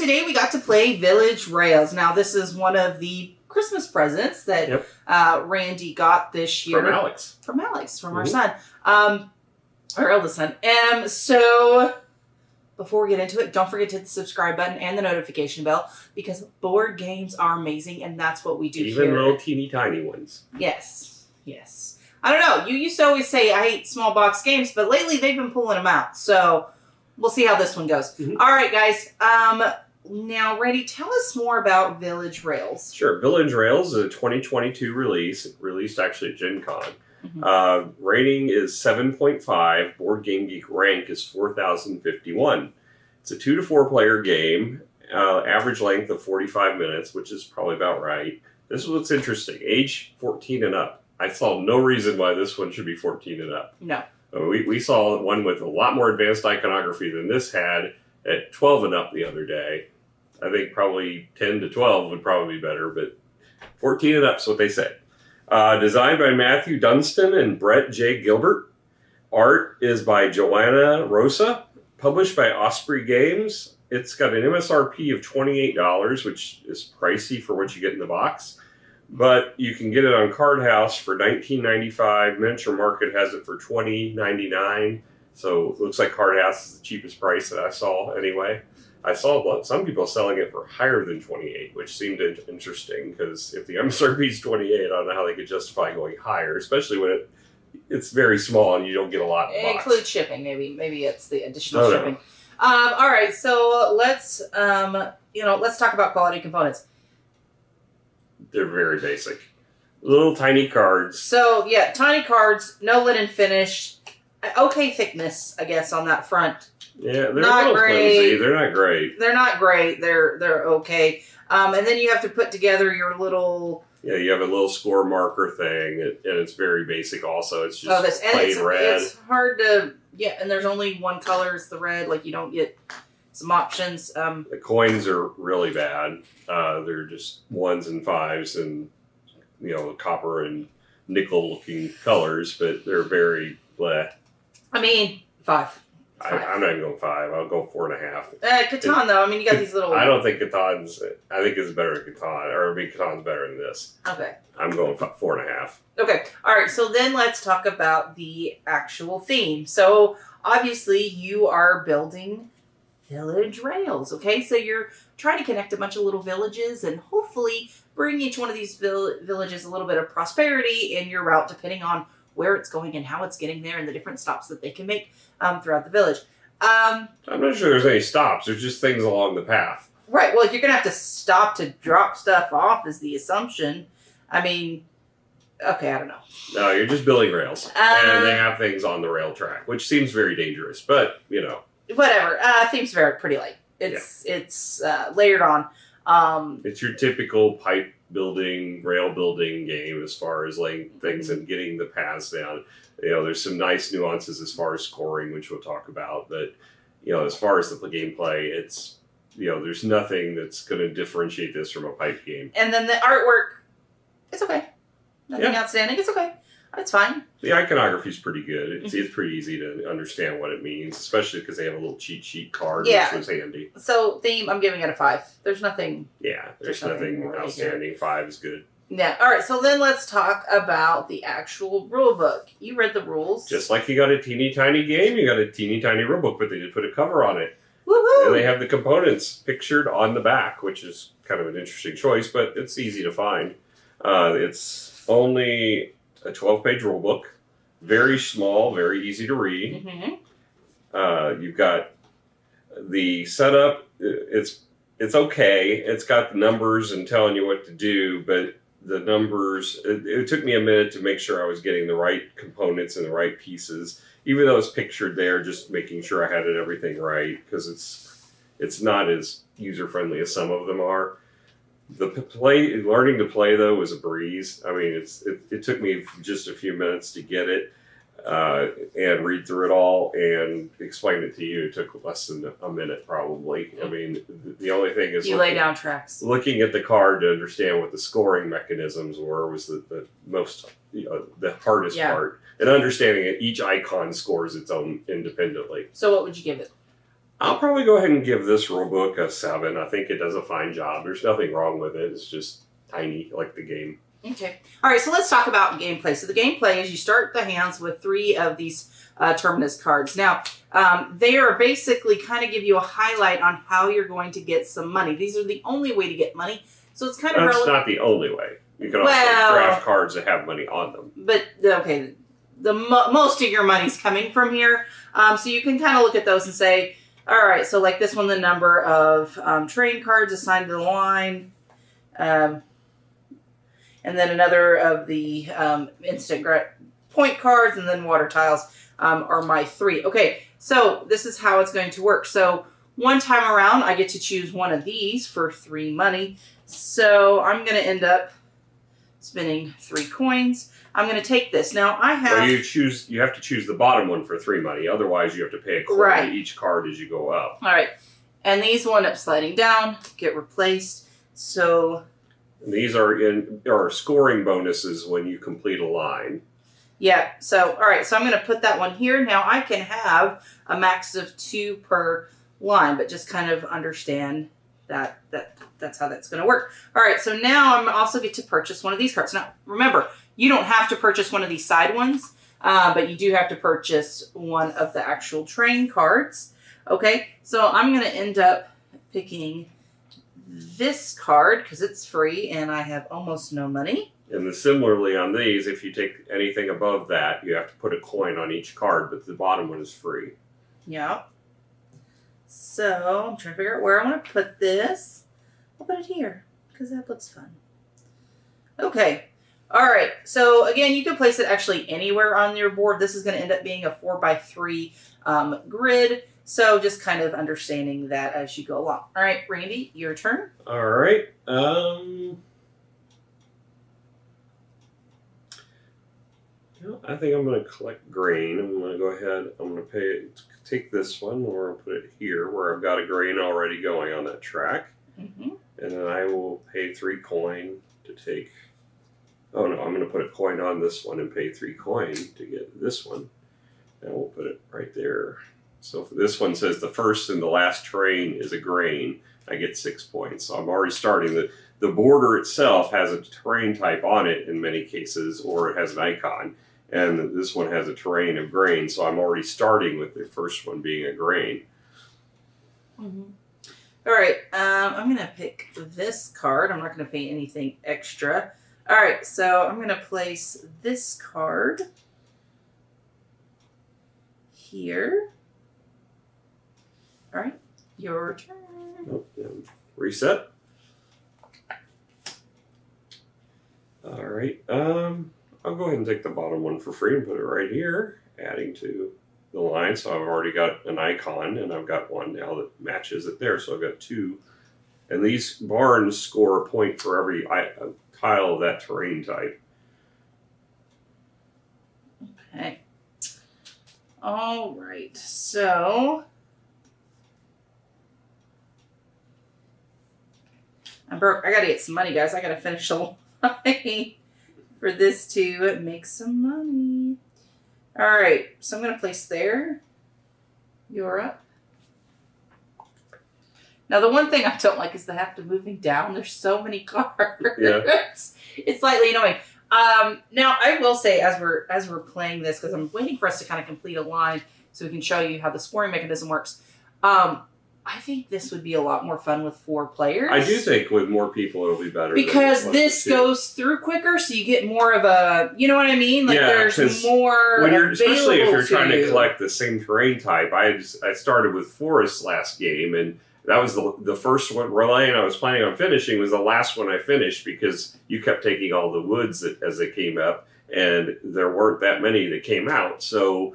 today we got to play Village Rails. Now, this is one of the Christmas presents that Randy got this year. From Alex. From our son. Our eldest son. So, before we get into it, don't forget to hit the subscribe button and the notification bell, because board games are amazing, and that's what we do here. Even little teeny tiny ones. Yes. Yes. I don't know. You used to always say, I hate small box games, but lately they've been pulling them out. So, we'll see how this one goes. All right, guys. Now, Randy, tell us more about Village Rails. Sure. Village Rails is a 2022 release. It released actually at Gen Con. Rating is 7.5. Board Game Geek rank is 4,051. It's a 2 to 4 player game. Average length of 45 minutes, which is probably about right. This is what's interesting. Age 14 and up. I saw no reason why this one should be 14 and up. No. We saw one with a lot more advanced iconography than this had at 12 and up the other day. I think probably 10 to 12 would probably be better, but 14 and up is what they say. Designed by Matthew Dunstan and Brett J. Gilbert. Art is by Joanna Rosa. Published by Osprey Games. It's got an MSRP of $28, which is pricey for what you get in the box. But you can get it on Card House for $19.95. Miniature Market has it for $20.99. So it looks like Card House is the cheapest price that I saw anyway. I saw some people selling it for higher than $28, which seemed interesting, because if the MSRP is $28, I don't know how they could justify going higher, especially when it's very small and you don't get a lot in the box. Include shipping, maybe. Maybe it's the additional shipping. All right, so let's talk about quality components. They're very basic. Little tiny cards. So, yeah, tiny cards, no linen finish. Okay thickness, I guess, on that front. Yeah, they're not flimsy. They're not great. They're not great. They're okay. And then you have to put together your little... Yeah, you have a little score marker thing, and it's very basic also. It's just plain red. It's hard to... Yeah, and there's only one color, it's the red. Like, you don't get some options. The coins are really bad. They're just 1s and 5s and, copper and nickel-looking colors, but they're very bleh. I mean, 5. I'm not even going 5. I'll go 4.5. Catan, though. I mean, you got these little... I don't think Catan's... I think it's better than Catan. Or maybe Catan's better than this. Okay. I'm going 4.5. Okay. All right. So then let's talk about the actual theme. So, obviously, you are building Village Rails. Okay? So, you're trying to connect a bunch of little villages and hopefully bring each one of these villages a little bit of prosperity in your route, depending on where it's going and how it's getting there and the different stops that they can make throughout the village. I'm not sure there's any stops. There's just things along the path. Right. Well, you're going to have to stop to drop stuff off is the assumption. I mean, okay, I don't know. No, you're just building rails. And they have things on the rail track, which seems very dangerous, but, Whatever. Theme's pretty light. It's layered on. It's your typical pipe building, rail building game as far as laying things and getting the paths down. There's some nice nuances as far as scoring, which we'll talk about. But, as far as the gameplay, it's, there's nothing that's going to differentiate this from a pipe game. And then the artwork, it's okay. Nothing outstanding. It's okay. It's fine. The iconography is pretty good. It's pretty easy to understand what it means, especially because they have a little cheat sheet card, which was handy. So, theme, I'm giving it a 5. There's nothing... Yeah, there's nothing outstanding. 5 is good. Yeah. All right, so then let's talk about the actual rule book. You read the rules. Just like you got a teeny tiny game, you got a teeny tiny rule book, but they did put a cover on it. Woohoo! And they have the components pictured on the back, which is kind of an interesting choice, but it's easy to find. It's only a 12-page rule book. Very small, very easy to read. You've got the setup. It's okay. It's got the numbers and telling you what to do, but the numbers, it took me a minute to make sure I was getting the right components and the right pieces, even though it's pictured there, just making sure I had everything right, because it's not as user-friendly as some of them are. Learning to play, though, was a breeze. I mean, it took me just a few minutes to get it and read through it all and explain it to you. It took less than a minute, probably. I mean, the only thing is... You lay down tracks. Looking at the card to understand what the scoring mechanisms were was the most, the hardest part. And understanding that each icon scores its own independently. So what would you give it? I'll probably go ahead and give this rule book a 7. I think it does a fine job. There's nothing wrong with it. It's just tiny, like the game. Okay. All right, so let's talk about gameplay. So the gameplay is you start the hands with 3 of these Terminus cards. Now, they are basically kind of give you a highlight on how you're going to get some money. These are the only way to get money. So it's kind of That's not the only way. You can also draft cards that have money on them. But, okay, most of your money's coming from here. So you can kind of look at those and say, all right, so like this one, the number of train cards assigned to the line. And then another of the instant point cards, and then water tiles are my 3. Okay, so this is how it's going to work. So one time around, I get to choose one of these for 3 money. So I'm going to end up spending 3 coins. I'm going to take this. Now I have... Well, you have to choose the bottom one for 3 money. Otherwise, you have to pay a coin to each card as you go up. All right. And these will end up sliding down, get replaced. So... And these are scoring bonuses when you complete a line. Yeah, so, all right, so I'm going to put that one here. Now, I can have a max of 2 per line, but just kind of understand that's how that's going to work. All right, so now I'm also get to purchase one of these cards. Now, remember, you don't have to purchase one of these side ones, but you do have to purchase one of the actual train cards. Okay, so I'm going to end up picking this card because it's free and I have almost no money. And similarly on these, if you take anything above that, you have to put a coin on each card, but the bottom one is free. Yeah. So I'm trying to figure out where I want to put this. I'll put it here because that looks fun. Okay. All right. So again, you can place it actually anywhere on your board. This is going to end up being a 4x3 grid. So just kind of understanding that as you go along. All right, Randy, your turn. All right. I think I'm going to collect grain. I'm going to go ahead. I'm going to take this one, or I'll put it here where I've got a grain already going on that track. Mm-hmm. And then I will pay 3 coin to take. Oh no, I'm going to put a coin on this one and pay 3 coin to get this one. And we'll put it right there. So if this one says the first and the last train is a grain, I get 6 points. So I'm already starting. The border itself has a terrain type on it in many cases, or it has an icon. And this one has a terrain of grain, so I'm already starting with the first one being a grain. Mm-hmm. All right, I'm going to pick this card. I'm not going to pay anything extra. All right, so I'm going to place this card here. All right, your turn. Oh, reset. All right. I'll go ahead and take the bottom one for free and put it right here, adding to the line. So I've already got an icon, and I've got one now that matches it there. So I've got 2. And these barns score a point for every tile of that terrain type. Okay. All right, so... I'm broke. I gotta get some money, guys. I gotta finish a line for this to make some money. All right, so I'm gonna place there. You're up. Now, the one thing I don't like is the have to moving down. There's so many cards. Yeah. It's slightly annoying. Now, I will say, as we're playing this, because I'm waiting for us to kind of complete a line so we can show you how the scoring mechanism works. I think this would be a lot more fun with 4 players. I do think with more people it'll be better. Because this goes through quicker, so you get more of a, you know what I mean? Like there's more especially if you're trying to collect the same terrain type. I started with Forest last game, and that was the first one. Lane I was planning on finishing was the last one I finished because you kept taking all the woods as they came up, and there weren't that many that came out. So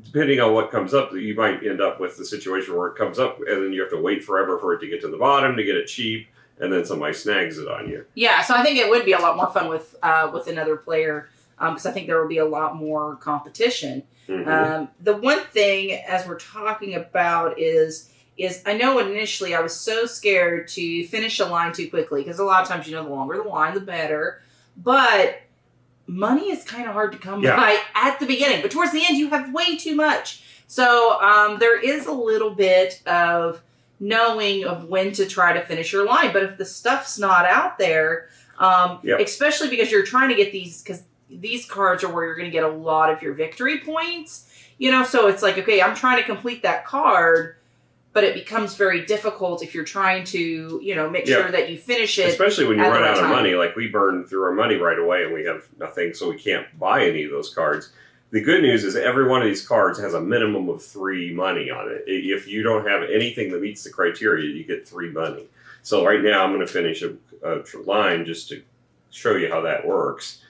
depending on what comes up, you might end up with the situation where it comes up, and then you have to wait forever for it to get to the bottom to get it cheap, and then somebody snags it on you. Yeah, so I think it would be a lot more fun with another player because I think there will be a lot more competition. Mm-hmm. The one thing, as we're talking about, is I know initially I was so scared to finish a line too quickly because a lot of times, the longer the line, the better. But money is kind of hard to come by at the beginning. But towards the end, you have way too much. So there is a little bit of knowing of when to try to finish your line. But if the stuff's not out there, especially because you're trying to get these, because these cards are where you're going to get a lot of your victory points, so it's like, okay, I'm trying to complete that card, but it becomes very difficult if you're trying to, make sure that you finish it. Especially when you run out of money. Like, we burn through our money right away and we have nothing, so we can't buy any of those cards. The good news is every one of these cards has a minimum of 3 money on it. If you don't have anything that meets the criteria, you get 3 money. So right now I'm going to finish a line just to show you how that works.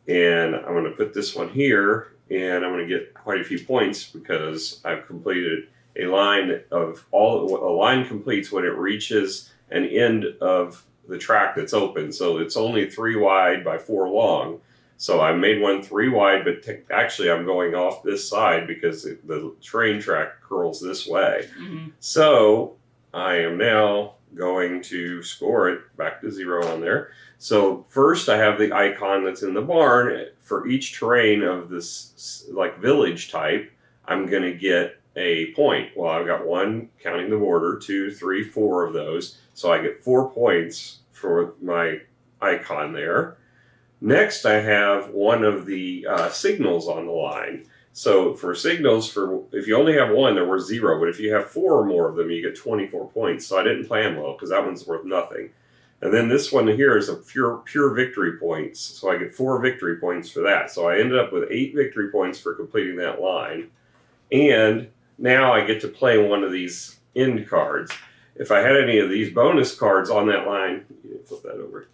And I'm going to put this one here, and I'm going to get quite a few points because I've completed a line of a line completes when it reaches an end of the track that's open. So it's only 3 wide by 4 long. So I made one 3 wide, but actually I'm going off this side because the train track curls this way. Mm-hmm. So I am now going to score it back to 0 on there. So first I have the icon that's in the barn. For each terrain of this like village type, I'm going to get a point. Well, I've got 1 counting the border, 2, 3, 4 of those. So I get 4 points for my icon there. Next, I have one of the signals on the line. So for signals, if you only have 1, they're worth 0. But if you have 4 or more of them, you get 24 points. So I didn't plan well because that one's worth nothing. And then this one here is a pure victory points. So I get 4 victory points for that. So I ended up with 8 victory points for completing that line. And now I get to play one of these end cards. If I had any of these bonus cards on that line, flip that over.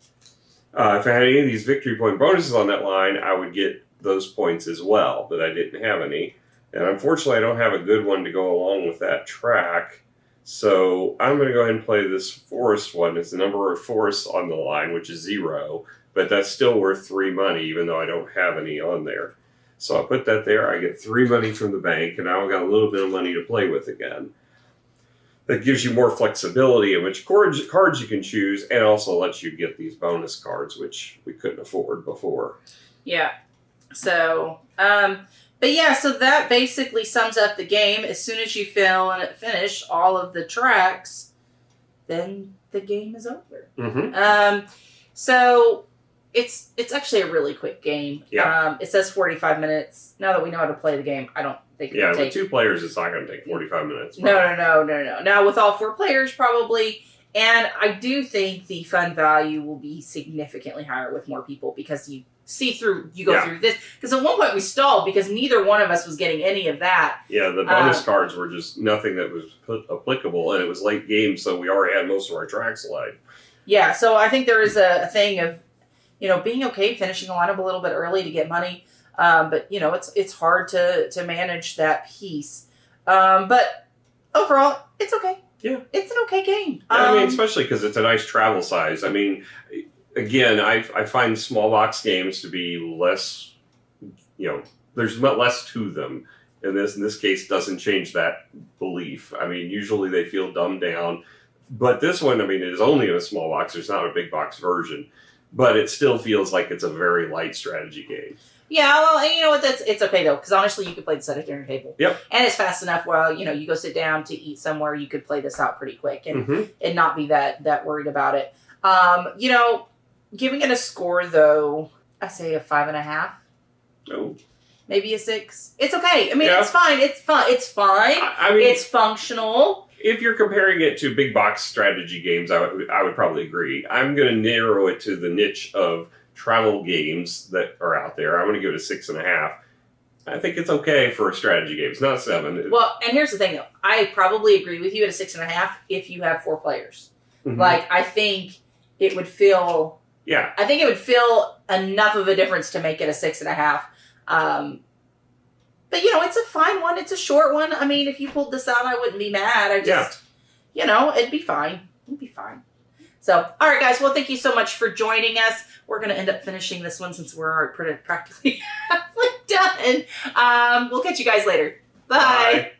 If I had any of these victory point bonuses on that line, I would get those points as well, but I didn't have any. And unfortunately, I don't have a good one to go along with that track. So I'm going to go ahead and play this forest one. It's the number of forests on the line, which is 0, but that's still worth 3 money, even though I don't have any on there. So I put that there. I get 3 money from the bank, and now I've got a little bit of money to play with again. That gives you more flexibility in which cards you can choose, and also lets you get these bonus cards, which we couldn't afford before. Yeah. So, but yeah, so that basically sums up the game. As soon as you finish all of the tracks, then the game is over. Mm-hmm. So it's actually a really quick game. Yeah. It says 45 minutes. Now that we know how to play the game, I don't think it would take... with 2 players, it's not going to take 45 minutes. No. Now, with all 4 players, probably. And I do think the fun value will be significantly higher with more people because you go through this. Because at one point we stalled because neither one of us was getting any of that. Yeah, the bonus cards were just nothing that was applicable, and it was late game, so we already had most of our tracks laid. Yeah, so I think there is a thing of, being okay finishing a lineup a little bit early to get money. But it's hard to manage that piece. But overall, it's okay. Yeah, it's an okay game. Yeah, especially because it's a nice travel size. Again, I find small box games to be less. There's less to them. And in this case, doesn't change that belief. Usually they feel dumbed down, but this one, it is only in a small box. There's not a big box version, but it still feels like it's a very light strategy game. Yeah, well, and you know what? It's okay though, because honestly, you could play this at a dinner table. Yep. And it's fast enough where you go sit down to eat somewhere, you could play this out pretty quick and not be that worried about it. Giving it a score though, I say a 5.5. Oh. Maybe a 6. It's okay. It's fine. It's fun. It's fine. It's functional. If you're comparing it to big box strategy games, I would probably agree. I'm going to narrow it to the niche of travel games that are out there. I'm going to give it a 6.5. I think it's okay for a strategy game. It's not a 7. Well, and here's the thing, though. I probably agree with you at a 6.5 if you have 4 players. Mm-hmm. I think it would feel... Yeah. I think it would feel enough of a difference to make it a 6.5. But, it's a fine one. It's a short one. If you pulled this out, I wouldn't be mad. It'd be fine. It'd be fine. So, all right, guys. Well, thank you so much for joining us. We're going to end up finishing this one since we're practically halfway done. We'll catch you guys later. Bye.